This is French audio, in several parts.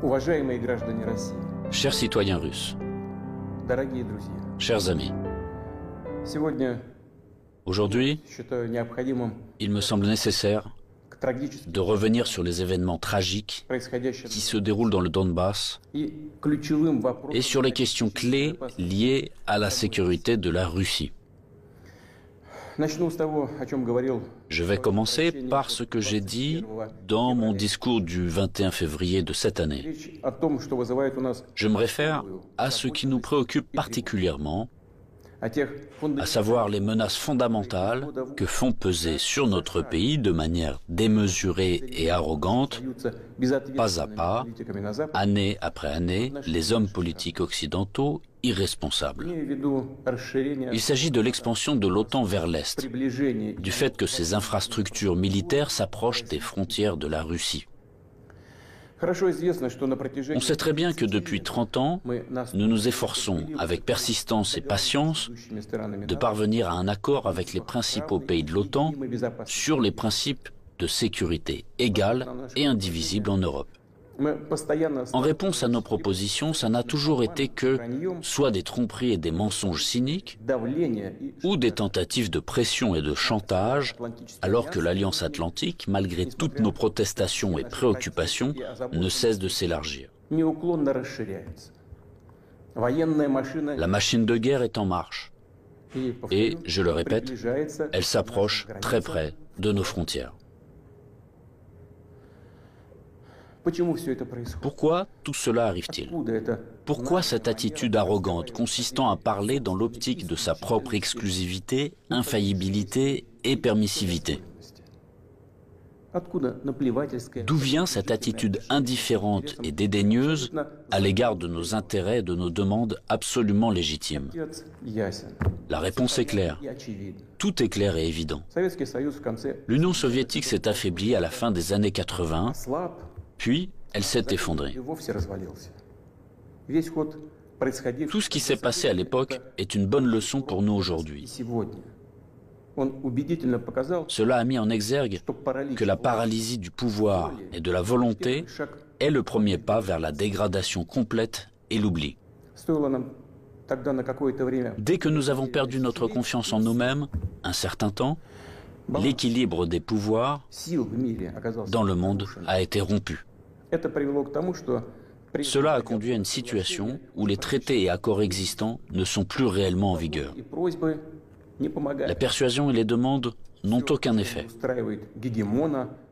Уважаемые граждане России, Chers citoyens russes, дорогие друзья, chers amis, сегодня aujourd'hui, считаю необходимым il me semble nécessaire к трагическим de revenir sur les événements tragiques происходящим qui se déroulent dans le Donbass и ключевым et вопросам. sur les questions clés liées à la sécurité de la Russie. Начну с того, о чем говорил. Je vais commencer par ce que j'ai dit dans mon discours du 21 février de cette année. Речь о том, что вызывает у нас Je me réfère à ce qui nous préoccupe particulièrement, о тех à savoir les menaces fondamentales que font peser sur notre pays de manière démesurée et arrogante, pas à pas, année après année, les hommes politiques occidentaux irresponsables. Il s'agit de l'expansion de l'OTAN vers l'Est, du fait que ces infrastructures militaires s'approchent des frontières de la Russie. On sait très bien que depuis 30 ans, nous nous efforçons, avec persistance et patience, de parvenir à un accord avec les principaux pays de l'OTAN sur les principes de sécurité égale et indivisible en Europe. En réponse à nos propositions, ça n'a toujours été que soit des tromperies et des mensonges cyniques, ou des tentatives de pression et de chantage, alors que l'Alliance Atlantique, malgré toutes nos protestations et préoccupations, ne cesse de s'élargir. La machine de guerre est en marche, et, je le répète, elle s'approche très près de nos frontières. Pourquoi tout cela arrive-t-il? Pourquoi cette attitude arrogante consistant à parler dans l'optique de sa propre exclusivité, infaillibilité et permissivité? D'où vient cette attitude indifférente et dédaigneuse à l'égard de nos intérêts et de nos demandes absolument légitimes? La réponse est claire. Tout est clair et évident. L'Union soviétique s'est affaiblie à la fin des années 80, puis elle s'est effondrée. Tout ce qui s'est passé à l'époque est une bonne leçon pour nous aujourd'hui. Cela a mis en exergue que la paralysie du pouvoir et de la volonté est le premier pas vers la dégradation complète et l'oubli. Dès que nous avons perdu notre confiance en nous-mêmes, un certain temps, l'équilibre des pouvoirs dans le monde a été rompu. Cela a conduit à une situation où les traités et accords existants ne sont plus réellement en vigueur. La persuasion et les demandes n'ont aucun effet.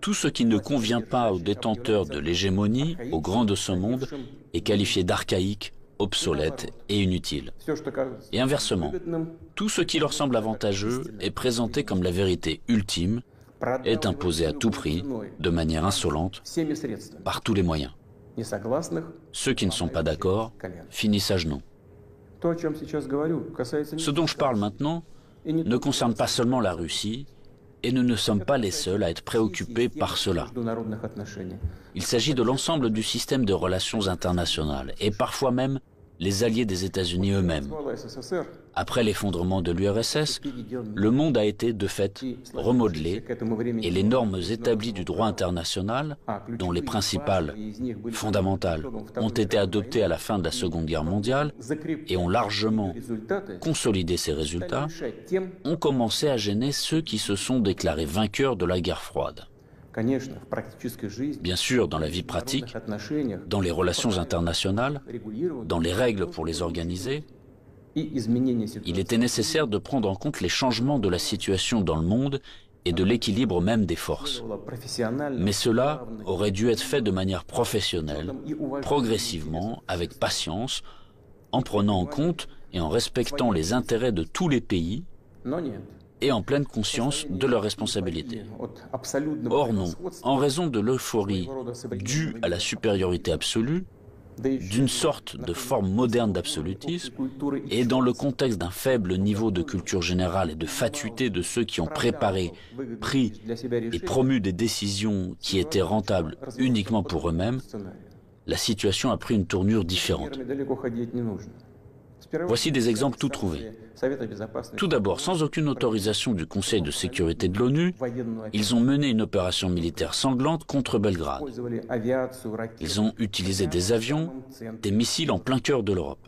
Tout ce qui ne convient pas aux détenteurs de l'hégémonie, aux grands de ce monde, est qualifié d'archaïque, obsolète et inutile. Et inversement, tout ce qui leur semble avantageux est présenté comme la vérité ultime, est imposé à tout prix, de manière insolente, par tous les moyens. Ceux qui ne sont pas d'accord finissent à genoux. Ce dont je parle maintenant ne concerne pas seulement la Russie, et nous ne sommes pas les seuls à être préoccupés par cela. Il s'agit de l'ensemble du système de relations internationales, et parfois même les alliés des États-Unis eux-mêmes. Après l'effondrement de l'URSS, le monde a été de fait remodelé et les normes établies du droit international, dont les principales, fondamentales, ont été adoptées à la fin de la Seconde Guerre mondiale et ont largement consolidé ces résultats, ont commencé à gêner ceux qui se sont déclarés vainqueurs de la guerre froide. Bien sûr, dans la vie pratique, dans les relations internationales, dans les règles pour les organiser, il était nécessaire de prendre en compte les changements de la situation dans le monde et de l'équilibre même des forces. Mais cela aurait dû être fait de manière professionnelle, progressivement, avec patience, en prenant en compte et en respectant les intérêts de tous les pays, et en pleine conscience de leurs responsabilités. Or non, en raison de l'euphorie due à la supériorité absolue, d'une sorte de forme moderne d'absolutisme, et dans le contexte d'un faible niveau de culture générale et de fatuité de ceux qui ont préparé, pris et promu des décisions qui étaient rentables uniquement pour eux-mêmes, la situation a pris une tournure différente. Voici des exemples tout trouvés. Tout d'abord, sans aucune autorisation du Conseil de sécurité de l'ONU, ils ont mené une opération militaire sanglante contre Belgrade. Ils ont utilisé des avions, des missiles en plein cœur de l'Europe.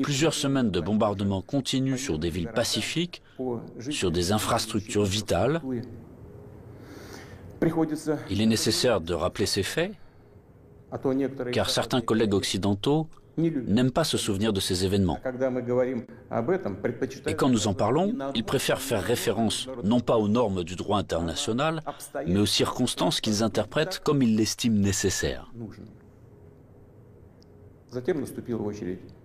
Plusieurs semaines de bombardements continus sur des villes pacifiques, sur des infrastructures vitales. Il est nécessaire de rappeler ces faits, car certains collègues occidentaux n'aiment pas se souvenir de ces événements. Et quand nous en parlons, ils préfèrent faire référence non pas aux normes du droit international, mais aux circonstances qu'ils interprètent comme ils l'estiment nécessaires.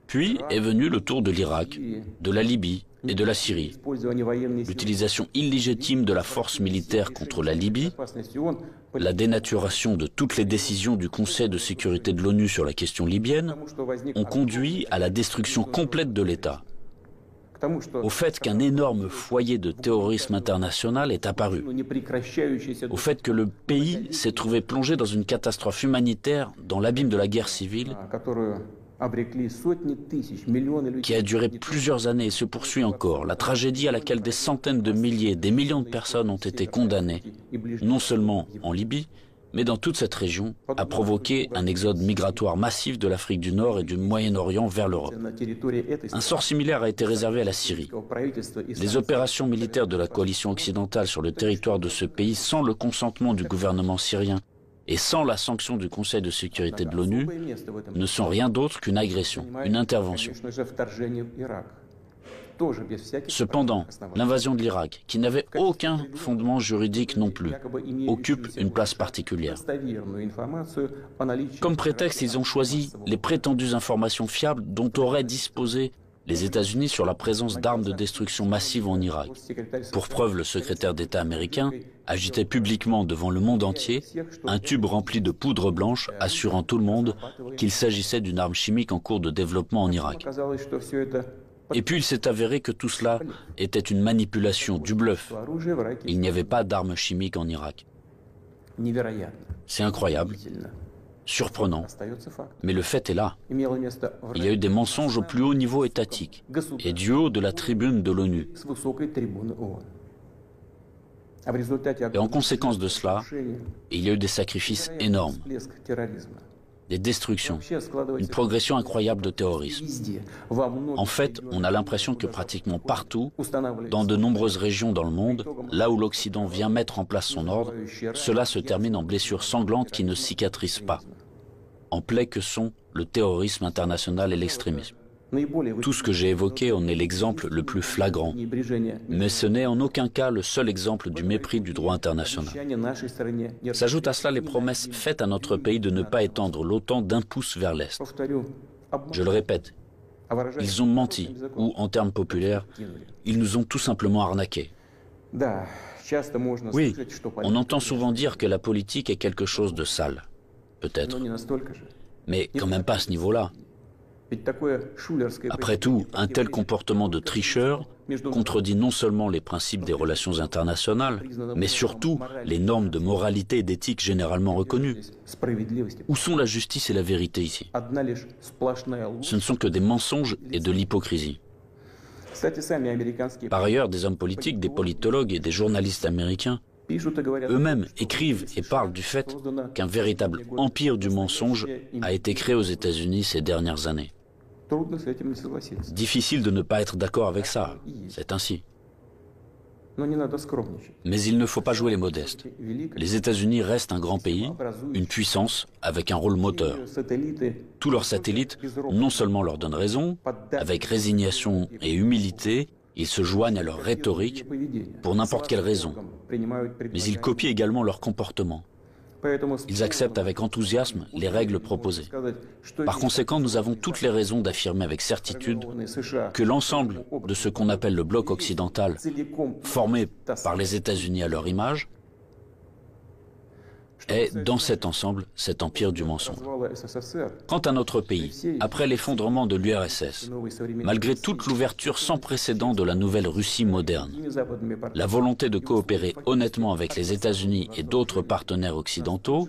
Puis est venu le tour de l'Irak, de la Libye et de la Syrie. L'utilisation illégitime de la force militaire contre la Libye, la dénaturation de toutes les décisions du Conseil de sécurité de l'ONU sur la question libyenne ont conduit à la destruction complète de l'État, au fait qu'un énorme foyer de terrorisme international est apparu, au fait que le pays s'est trouvé plongé dans une catastrophe humanitaire dans l'abîme de la guerre civile qui a duré plusieurs années et se poursuit encore, la tragédie à laquelle des centaines de milliers, des millions de personnes ont été condamnées, non seulement en Libye, mais dans toute cette région, a provoqué un exode migratoire massif de l'Afrique du Nord et du Moyen-Orient vers l'Europe. Un sort similaire a été réservé à la Syrie. Les opérations militaires de la coalition occidentale sur le territoire de ce pays, sans le consentement du gouvernement syrien et sans la sanction du Conseil de sécurité de l'ONU, ne sont rien d'autre qu'une agression, une intervention. Cependant, l'invasion de l'Irak, qui n'avait aucun fondement juridique non plus, occupe une place particulière. Comme prétexte, ils ont choisi les prétendues informations fiables dont auraient disposé les États-Unis sur la présence d'armes de destruction massive en Irak. Pour preuve, le secrétaire d'État américain agitait publiquement devant le monde entier un tube rempli de poudre blanche assurant tout le monde qu'il s'agissait d'une arme chimique en cours de développement en Irak. Et puis il s'est avéré que tout cela était une manipulation, du bluff. Il n'y avait pas d'armes chimiques en Irak. C'est incroyable. Surprenant, mais le fait est là. Il y a eu des mensonges au plus haut niveau étatique et du haut de la tribune de l'ONU. Et en conséquence de cela, il y a eu des sacrifices énormes, des destructions, une progression incroyable de terrorisme. En fait, on a l'impression que pratiquement partout, dans de nombreuses régions dans le monde, là où l'Occident vient mettre en place son ordre, cela se termine en blessures sanglantes qui ne cicatrisent pas, en plaies que sont le terrorisme international et l'extrémisme. Tout ce que j'ai évoqué en est l'exemple le plus flagrant, mais ce n'est en aucun cas le seul exemple du mépris du droit international. S'ajoutent à cela les promesses faites à notre pays de ne pas étendre l'OTAN d'un pouce vers l'Est. Je le répète, ils ont menti, ou en termes populaires, ils nous ont tout simplement arnaqués. Oui, on entend souvent dire que la politique est quelque chose de sale, peut-être, mais quand même pas à ce niveau-là. Après tout, un tel comportement de tricheur contredit non seulement les principes des relations internationales, mais surtout les normes de moralité et d'éthique généralement reconnues. Où sont la justice et la vérité ici? Ce ne sont que des mensonges et de l'hypocrisie. Par ailleurs, des hommes politiques, des politologues et des journalistes américains eux-mêmes écrivent et parlent du fait qu'un véritable empire du mensonge a été créé aux États-Unis ces dernières années. Difficile de ne pas être d'accord avec ça, c'est ainsi. Mais il ne faut pas jouer les modestes. Les États-Unis restent un grand pays, une puissance avec un rôle moteur. Tous leurs satellites non seulement leur donnent raison, avec résignation et humilité, ils se joignent à leur rhétorique pour n'importe quelle raison, mais ils copient également leur comportement. Ils acceptent avec enthousiasme les règles proposées. Par conséquent, nous avons toutes les raisons d'affirmer avec certitude que l'ensemble de ce qu'on appelle le bloc occidental, formé par les États-Unis à leur image, est, dans cet ensemble, cet empire du mensonge. Quant à notre pays, après l'effondrement de l'URSS, malgré toute l'ouverture sans précédent de la nouvelle Russie moderne, la volonté de coopérer honnêtement avec les États-Unis et d'autres partenaires occidentaux,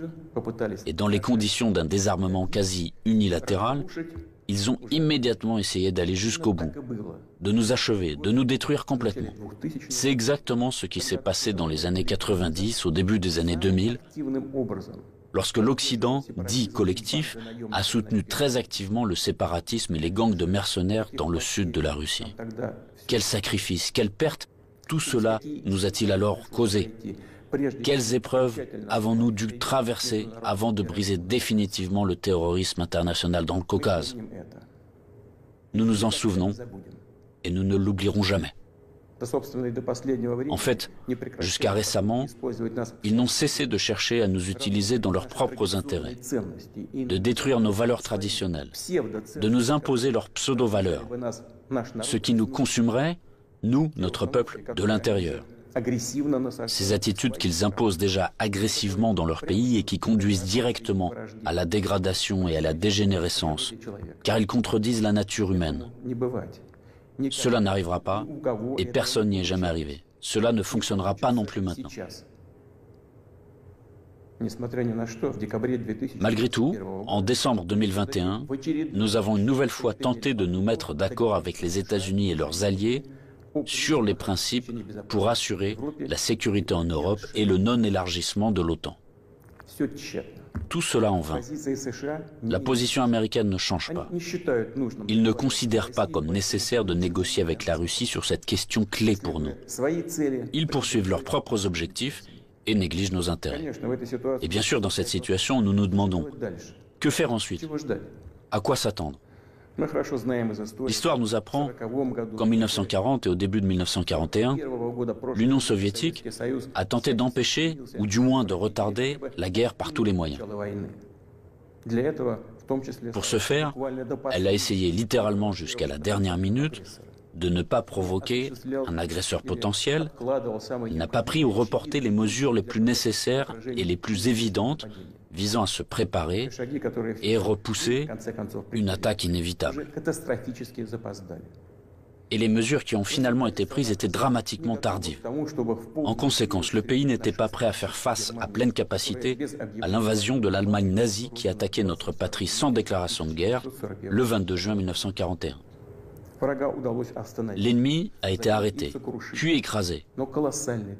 et dans les conditions d'un désarmement quasi unilatéral, Ils ont immédiatement essayé d'aller jusqu'au bout, de nous achever, de nous détruire complètement. C'est exactement ce qui s'est passé dans les années 90, au début des années 2000, lorsque l'Occident, dit collectif, a soutenu très activement le séparatisme et les gangs de mercenaires dans le sud de la Russie. Quels sacrifices, quelles pertes, tout cela nous a-t-il alors causé? Quelles épreuves avons-nous dû traverser avant de briser définitivement le terrorisme international dans le Caucase? Nous nous en souvenons et nous ne l'oublierons jamais. En fait, jusqu'à récemment, ils n'ont cessé de chercher à nous utiliser dans leurs propres intérêts, de détruire nos valeurs traditionnelles, de nous imposer leurs pseudo-valeurs, ce qui nous consumerait, nous, notre peuple, de l'intérieur. Ces attitudes qu'ils imposent déjà agressivement dans leur pays et qui conduisent directement à la dégradation et à la dégénérescence, car ils contredisent la nature humaine. Cela n'arrivera pas et personne n'y est jamais arrivé. Cela ne fonctionnera pas non plus maintenant. Malgré tout, en décembre 2021, nous avons une nouvelle fois tenté de nous mettre d'accord avec les États-Unis et leurs alliés sur les principes pour assurer la sécurité en Europe et le non-élargissement de l'OTAN. Tout cela en vain. La position américaine ne change pas. Ils ne considèrent pas comme nécessaire de négocier avec la Russie sur cette question clé pour nous. Ils poursuivent leurs propres objectifs et négligent nos intérêts. Et bien sûr, dans cette situation, nous nous demandons, que faire ensuite? À quoi s'attendre? L'histoire nous apprend qu'en 1940 et au début de 1941, l'Union soviétique a tenté d'empêcher, ou du moins de retarder, la guerre par tous les moyens. Pour ce faire, elle a essayé littéralement jusqu'à la dernière minute de ne pas provoquer un agresseur potentiel. Elle n'a pas pris ou reporté les mesures les plus nécessaires et les plus évidentes visant à se préparer et repousser une attaque inévitable. Et les mesures qui ont finalement été prises étaient dramatiquement tardives. En conséquence, le pays n'était pas prêt à faire face à pleine capacité à l'invasion de l'Allemagne nazie qui attaquait notre patrie sans déclaration de guerre le 22 juin 1941. L'ennemi a été arrêté, puis écrasé,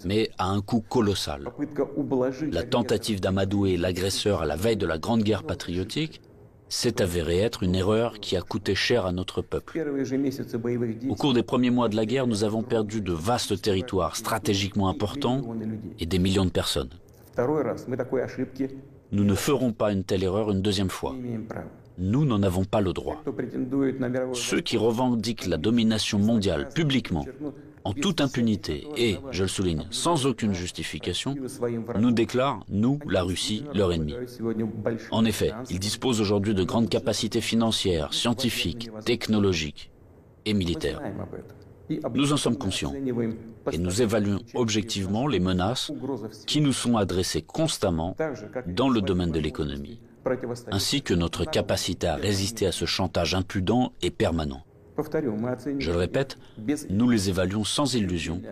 mais à un coût colossal. La tentative d'amadouer l'agresseur à la veille de la Grande Guerre patriotique s'est avérée être une erreur qui a coûté cher à notre peuple. Au cours des premiers mois de la guerre, nous avons perdu de vastes territoires stratégiquement importants et des millions de personnes. Nous ne ferons pas une telle erreur une deuxième fois. Nous n'en avons pas le droit. Ceux qui revendiquent la domination mondiale publiquement, en toute impunité et, je le souligne, sans aucune justification, nous déclarent, nous, la Russie, leur ennemi. En effet, ils disposent aujourd'hui de grandes capacités financières, scientifiques, technologiques et militaires. Nous en sommes conscients et nous évaluons objectivement les menaces qui nous sont adressées constamment dans le domaine de l'économie, ainsi que notre capacité à résister à ce chantage impudent et permanent. Je le répète, nous les évaluons sans illusion,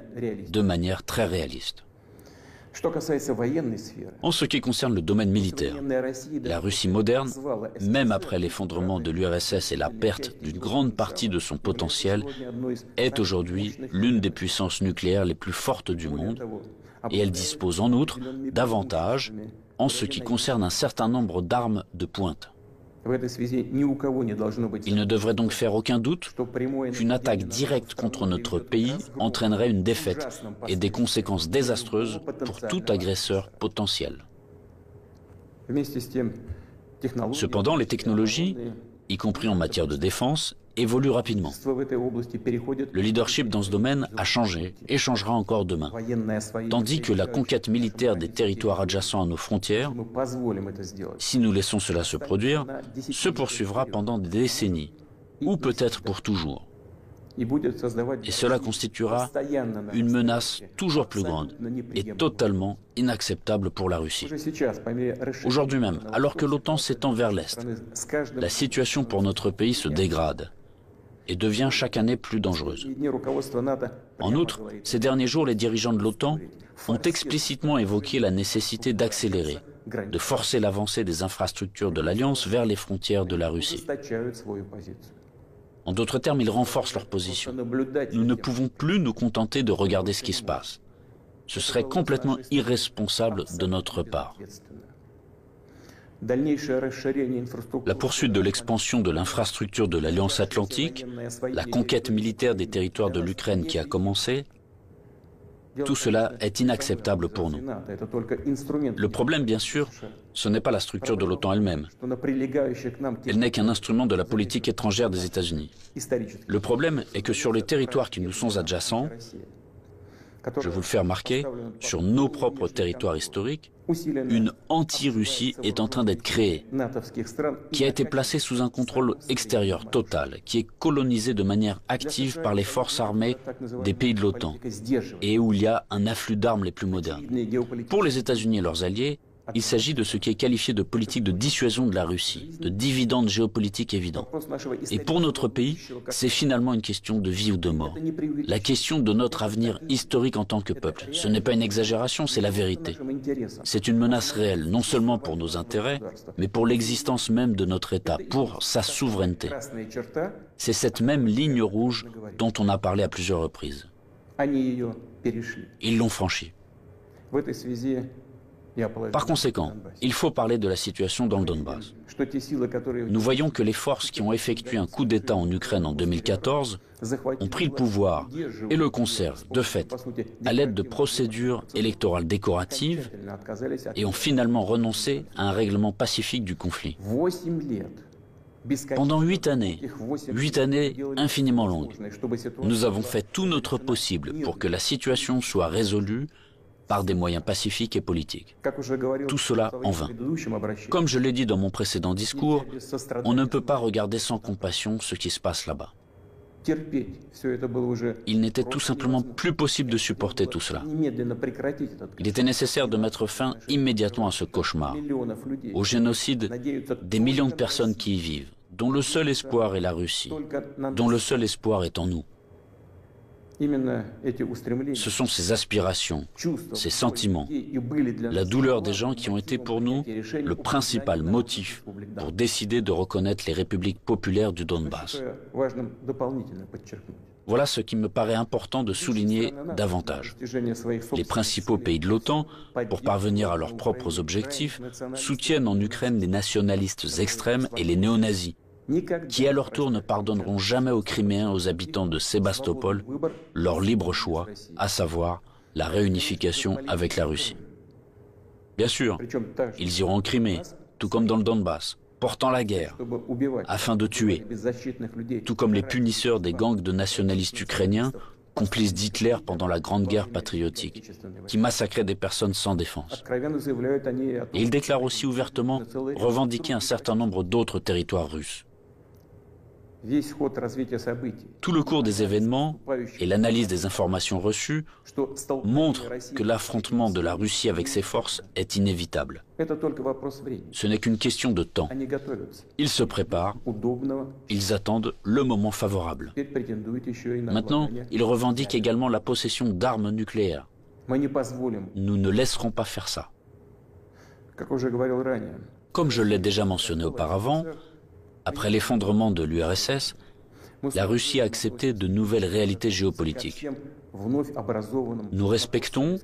de manière très réaliste. En ce qui concerne le domaine militaire, la Russie moderne, même après l'effondrement de l'URSS et la perte d'une grande partie de son potentiel, est aujourd'hui l'une des puissances nucléaires les plus fortes du monde, et elle dispose en outre d'avantages en ce qui concerne un certain nombre d'armes de pointe. Il ne devrait donc faire aucun doute qu'une attaque directe contre notre pays entraînerait une défaite et des conséquences désastreuses pour tout agresseur potentiel. Cependant, les technologies, y compris en matière de défense, évoluent rapidement. Le leadership dans ce domaine a changé et changera encore demain, tandis que la conquête militaire des territoires adjacents à nos frontières, si nous laissons cela se produire, se poursuivra pendant des décennies, ou peut-être pour toujours. Et cela constituera une menace toujours plus grande et totalement inacceptable pour la Russie. Aujourd'hui même, alors que l'OTAN s'étend vers l'Est, la situation pour notre pays se dégrade et devient chaque année plus dangereuse. En outre, ces derniers jours, les dirigeants de l'OTAN ont explicitement évoqué la nécessité d'accélérer, de forcer l'avancée des infrastructures de l'Alliance vers les frontières de la Russie. En d'autres termes, ils renforcent leur position. Nous ne pouvons plus nous contenter de regarder ce qui se passe. Ce serait complètement irresponsable de notre part. La poursuite de l'expansion de l'infrastructure de l'Alliance Atlantique, la conquête militaire des territoires de l'Ukraine qui a commencé, tout cela est inacceptable pour nous. Le problème, bien sûr, ce n'est pas la structure de l'OTAN elle-même. Elle n'est qu'un instrument de la politique étrangère des États-Unis. Le problème est que sur les territoires qui nous sont adjacents, je vous le fais remarquer, sur nos propres territoires historiques, une anti-Russie est en train d'être créée, qui a été placée sous un contrôle extérieur total, qui est colonisée de manière active par les forces armées des pays de l'OTAN, et où il y a un afflux d'armes les plus modernes. Pour les États-Unis et leurs alliés, il s'agit de ce qui est qualifié de politique de dissuasion de la Russie, de dividende géopolitique évident. Et pour notre pays, c'est finalement une question de vie ou de mort. La question de notre avenir historique en tant que peuple. Ce n'est pas une exagération, c'est la vérité. C'est une menace réelle, non seulement pour nos intérêts, mais pour l'existence même de notre État, pour sa souveraineté. C'est cette même ligne rouge dont on a parlé à plusieurs reprises. Ils l'ont franchie. Par conséquent, il faut parler de la situation dans le Donbass. Nous voyons que les forces qui ont effectué un coup d'État en Ukraine en 2014 ont pris le pouvoir et le conservent, de fait, à l'aide de procédures électorales décoratives et ont finalement renoncé à un règlement pacifique du conflit. Pendant 8 années infiniment longues, nous avons fait tout notre possible pour que la situation soit résolue par des moyens pacifiques et politiques. Tout cela en vain. Comme je l'ai dit dans mon précédent discours, on ne peut pas regarder sans compassion ce qui se passe là-bas. Il n'était tout simplement plus possible de supporter tout cela. Il était nécessaire de mettre fin immédiatement à ce cauchemar, au génocide des millions de personnes qui y vivent, dont le seul espoir est la Russie, dont le seul espoir est en nous. Ce sont ces aspirations, ces sentiments, la douleur des gens qui ont été pour nous le principal motif pour décider de reconnaître les républiques populaires du Donbass. Voilà ce qui me paraît important de souligner davantage. Les principaux pays de l'OTAN, pour parvenir à leurs propres objectifs, soutiennent en Ukraine les nationalistes extrêmes et les néo-nazis, qui à leur tour ne pardonneront jamais aux Criméens, aux habitants de Sébastopol, leur libre choix, à savoir la réunification avec la Russie. Bien sûr, ils iront en Crimée, tout comme dans le Donbass, portant la guerre, afin de tuer, tout comme les punisseurs des gangs de nationalistes ukrainiens, complices d'Hitler pendant la Grande Guerre patriotique, qui massacraient des personnes sans défense. Et ils déclarent aussi ouvertement revendiquer un certain nombre d'autres territoires russes. Tout le cours des événements et l'analyse des informations reçues montrent que l'affrontement de la Russie avec ses forces est inévitable. Ce n'est qu'une question de temps. Ils se préparent, ils attendent le moment favorable. Maintenant, ils revendiquent également la possession d'armes nucléaires. Nous ne laisserons pas faire ça. Comme je l'ai déjà mentionné auparavant, après l'effondrement de l'URSS, la Russie a accepté de nouvelles réalités géopolitiques. Nous respectons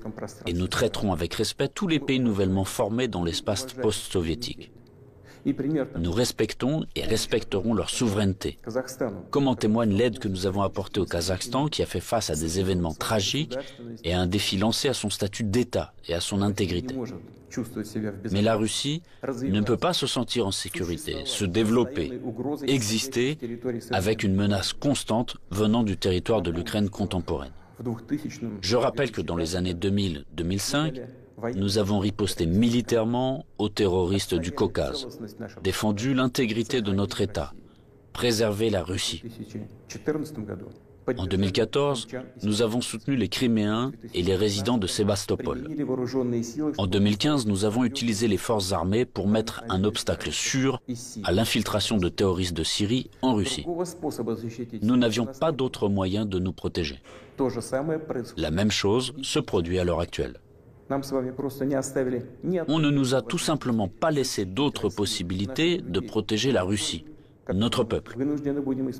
et nous traiterons avec respect tous les pays nouvellement formés dans l'espace post-soviétique. Nous respectons et respecterons leur souveraineté, comme en témoigne l'aide que nous avons apportée au Kazakhstan, qui a fait face à des événements tragiques et à un défi lancé à son statut d'État et à son intégrité. Mais la Russie ne peut pas se sentir en sécurité, se développer, exister avec une menace constante venant du territoire de l'Ukraine contemporaine. Je rappelle que dans les années 2000-2005, nous avons riposté militairement aux terroristes du Caucase, défendu l'intégrité de notre État, préservé la Russie. En 2014, nous avons soutenu les Criméens et les résidents de Sébastopol. En 2015, nous avons utilisé les forces armées pour mettre un obstacle sûr à l'infiltration de terroristes de Syrie en Russie. Nous n'avions pas d'autre moyen de nous protéger. La même chose se produit à l'heure actuelle. On ne nous a tout simplement pas laissé d'autres possibilités de protéger la Russie, notre peuple,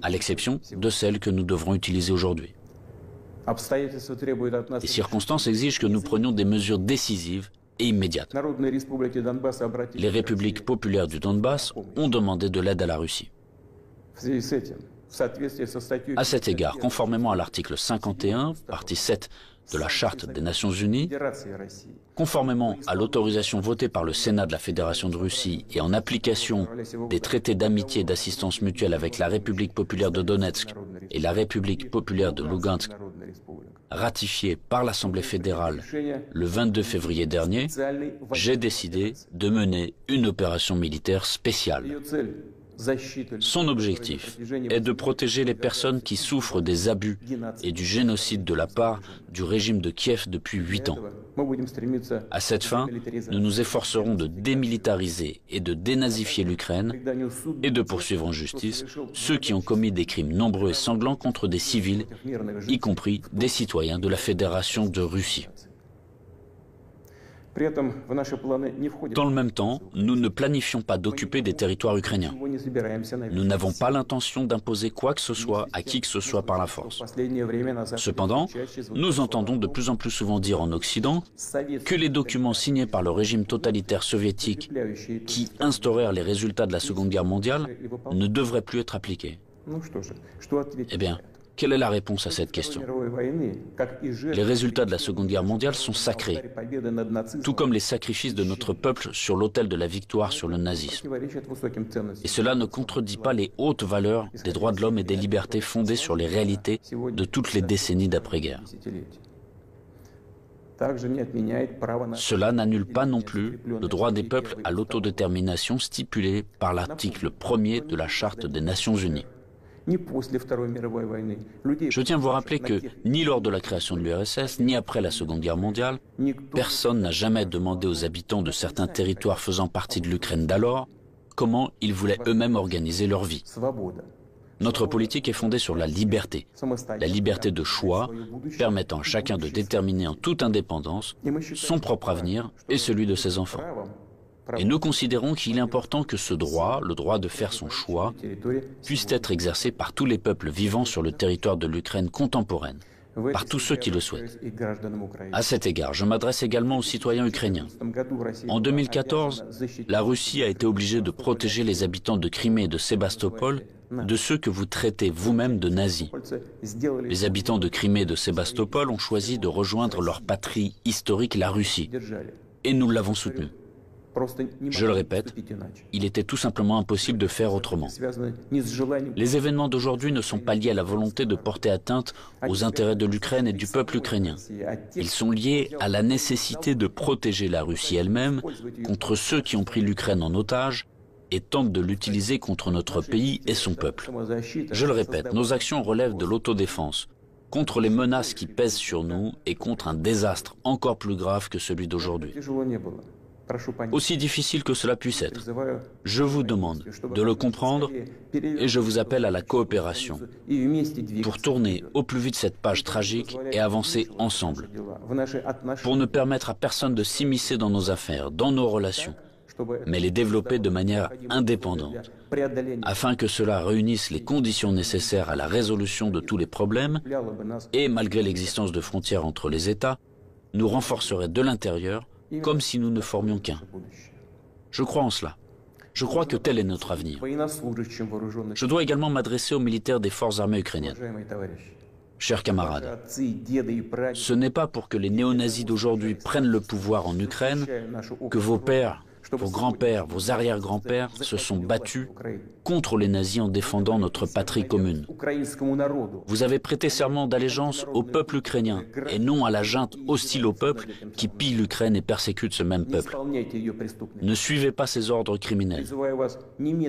à l'exception de celles que nous devrons utiliser aujourd'hui. Les circonstances exigent que nous prenions des mesures décisives et immédiates. Les républiques populaires du Donbass ont demandé de l'aide à la Russie. À cet égard, conformément à l'article 51, partie 7 de la Charte des Nations Unies, conformément à l'autorisation votée par le Sénat de la Fédération de Russie et en application des traités d'amitié et d'assistance mutuelle avec la République populaire de Donetsk et la République populaire de Lugansk, ratifiés par l'Assemblée fédérale le 22 février dernier, j'ai décidé de mener une opération militaire spéciale. Son objectif est de protéger les personnes qui souffrent des abus et du génocide de la part du régime de Kiev depuis 8 ans. À cette fin, nous nous efforcerons de démilitariser et de dénazifier l'Ukraine et de poursuivre en justice ceux qui ont commis des crimes nombreux et sanglants contre des civils, y compris des citoyens de la Fédération de Russie. Dans le même temps, nous ne planifions pas d'occuper des territoires ukrainiens. Nous n'avons pas l'intention d'imposer quoi que ce soit à qui que ce soit par la force. Cependant, nous entendons de plus en plus souvent dire en Occident que les documents signés par le régime totalitaire soviétique qui instaurèrent les résultats de la Seconde Guerre mondiale ne devraient plus être appliqués. Eh bien, quelle est la réponse à cette question? Les résultats de la Seconde Guerre mondiale sont sacrés, tout comme les sacrifices de notre peuple sur l'autel de la victoire sur le nazisme. Et cela ne contredit pas les hautes valeurs des droits de l'homme et des libertés fondées sur les réalités de toutes les décennies d'après-guerre. Cela n'annule pas non plus le droit des peuples à l'autodétermination stipulé par l'article 1er de la Charte des Nations Unies. Je tiens à vous rappeler que ni lors de la création de l'URSS, ni après la Seconde Guerre mondiale, personne n'a jamais demandé aux habitants de certains territoires faisant partie de l'Ukraine d'alors comment ils voulaient eux-mêmes organiser leur vie. Notre politique est fondée sur la liberté de choix, permettant à chacun de déterminer en toute indépendance son propre avenir et celui de ses enfants. Et nous considérons qu'il est important que ce droit, le droit de faire son choix, puisse être exercé par tous les peuples vivant sur le territoire de l'Ukraine contemporaine, par tous ceux qui le souhaitent. À cet égard, je m'adresse également aux citoyens ukrainiens. En 2014, la Russie a été obligée de protéger les habitants de Crimée et de Sébastopol de ceux que vous traitez vous-même de nazis. Les habitants de Crimée et de Sébastopol ont choisi de rejoindre leur patrie historique, la Russie, et nous l'avons soutenu. Je le répète, il était tout simplement impossible de faire autrement. Les événements d'aujourd'hui ne sont pas liés à la volonté de porter atteinte aux intérêts de l'Ukraine et du peuple ukrainien. Ils sont liés à la nécessité de protéger la Russie elle-même contre ceux qui ont pris l'Ukraine en otage et tentent de l'utiliser contre notre pays et son peuple. Je le répète, nos actions relèvent de l'autodéfense, contre les menaces qui pèsent sur nous et contre un désastre encore plus grave que celui d'aujourd'hui. Aussi difficile que cela puisse être, je vous demande de le comprendre et je vous appelle à la coopération pour tourner au plus vite cette page tragique et avancer ensemble, pour ne permettre à personne de s'immiscer dans nos affaires, dans nos relations, mais les développer de manière indépendante, afin que cela réunisse les conditions nécessaires à la résolution de tous les problèmes et, malgré l'existence de frontières entre les États, nous renforcerait de l'intérieur comme si nous ne formions qu'un. Je crois en cela. Je crois que tel est notre avenir. Je dois également m'adresser aux militaires des forces armées ukrainiennes. Chers camarades, ce n'est pas pour que les néo-nazis d'aujourd'hui prennent le pouvoir en Ukraine que vos pères, vos grands-pères, vos arrière-grands-pères se sont battus contre les nazis en défendant notre patrie commune. Vous avez prêté serment d'allégeance au peuple ukrainien et non à la junte hostile au peuple qui pille l'Ukraine et persécute ce même peuple. Ne suivez pas ces ordres criminels.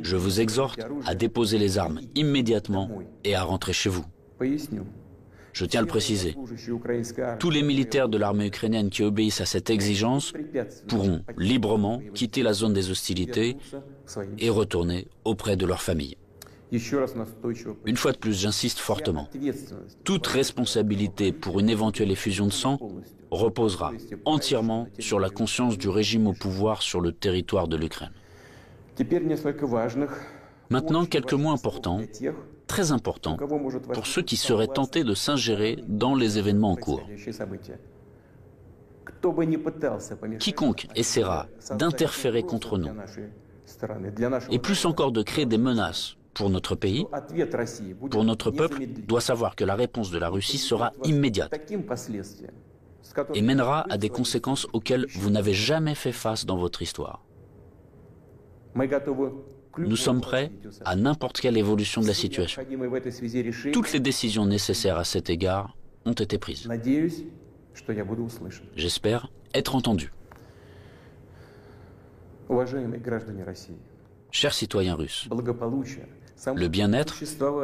Je vous exhorte à déposer les armes immédiatement et à rentrer chez vous. Je tiens à le préciser, tous les militaires de l'armée ukrainienne qui obéissent à cette exigence pourront librement quitter la zone des hostilités et retourner auprès de leur famille. Une fois de plus, j'insiste fortement. Toute responsabilité pour une éventuelle effusion de sang reposera entièrement sur la conscience du régime au pouvoir sur le territoire de l'Ukraine. Maintenant, quelques mots importants, très importants, pour ceux qui seraient tentés de s'ingérer dans les événements en cours. Quiconque essaiera d'interférer contre nous, et plus encore de créer des menaces pour notre pays, pour notre peuple, doit savoir que la réponse de la Russie sera immédiate et mènera à des conséquences auxquelles vous n'avez jamais fait face dans votre histoire. Nous sommes prêts à n'importe quelle évolution de la situation. Toutes les décisions nécessaires à cet égard ont été prises. J'espère être entendu. Chers citoyens russes, le bien-être,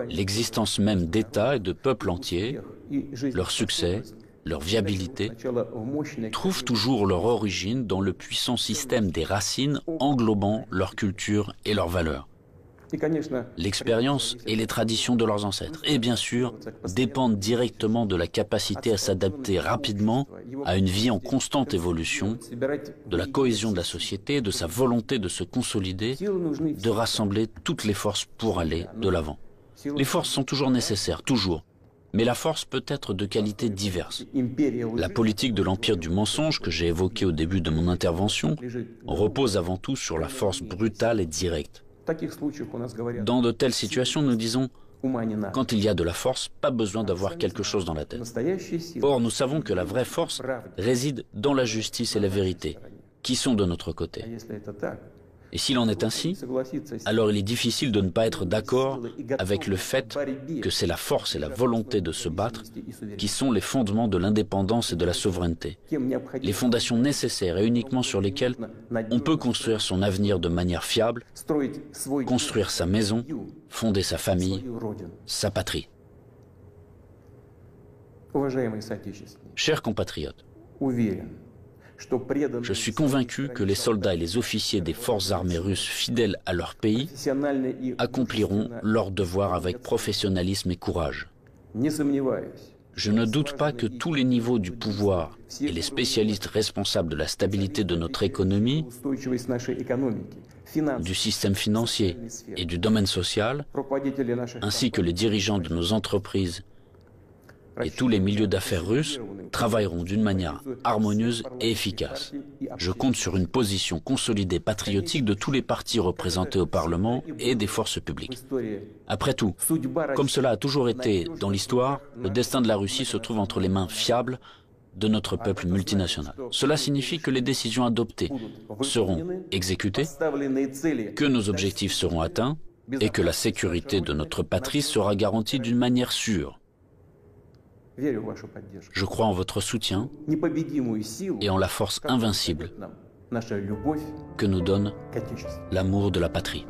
l'existence même d'États et de peuples entiers, leur succès, leur viabilité, trouvent toujours leur origine dans le puissant système des racines englobant leur culture et leurs valeurs. L'expérience et les traditions de leurs ancêtres, et bien sûr, dépendent directement de la capacité à s'adapter rapidement à une vie en constante évolution, de la cohésion de la société, de sa volonté de se consolider, de rassembler toutes les forces pour aller de l'avant. Les forces sont toujours nécessaires, toujours. Mais la force peut être de qualités diverses. La politique de l'empire du mensonge que j'ai évoquée au début de mon intervention repose avant tout sur la force brutale et directe. Dans de telles situations, nous disons, quand il y a de la force, pas besoin d'avoir quelque chose dans la tête. Or, nous savons que la vraie force réside dans la justice et la vérité, qui sont de notre côté. Et s'il en est ainsi, alors il est difficile de ne pas être d'accord avec le fait que c'est la force et la volonté de se battre qui sont les fondements de l'indépendance et de la souveraineté, les fondations nécessaires et uniquement sur lesquelles on peut construire son avenir de manière fiable, construire sa maison, fonder sa famille, sa patrie. Chers compatriotes, je suis convaincu que les soldats et les officiers des forces armées russes fidèles à leur pays accompliront leur devoir avec professionnalisme et courage. Je ne doute pas que tous les niveaux du pouvoir et les spécialistes responsables de la stabilité de notre économie, du système financier et du domaine social, ainsi que les dirigeants de nos entreprises et tous les milieux d'affaires russes travailleront d'une manière harmonieuse et efficace. Je compte sur une position consolidée patriotique de tous les partis représentés au Parlement et des forces publiques. Après tout, comme cela a toujours été dans l'histoire, le destin de la Russie se trouve entre les mains fiables de notre peuple multinational. Cela signifie que les décisions adoptées seront exécutées, que nos objectifs seront atteints et que la sécurité de notre patrie sera garantie d'une manière sûre. Je crois en votre soutien et en la force invincible que nous donne l'amour de la patrie.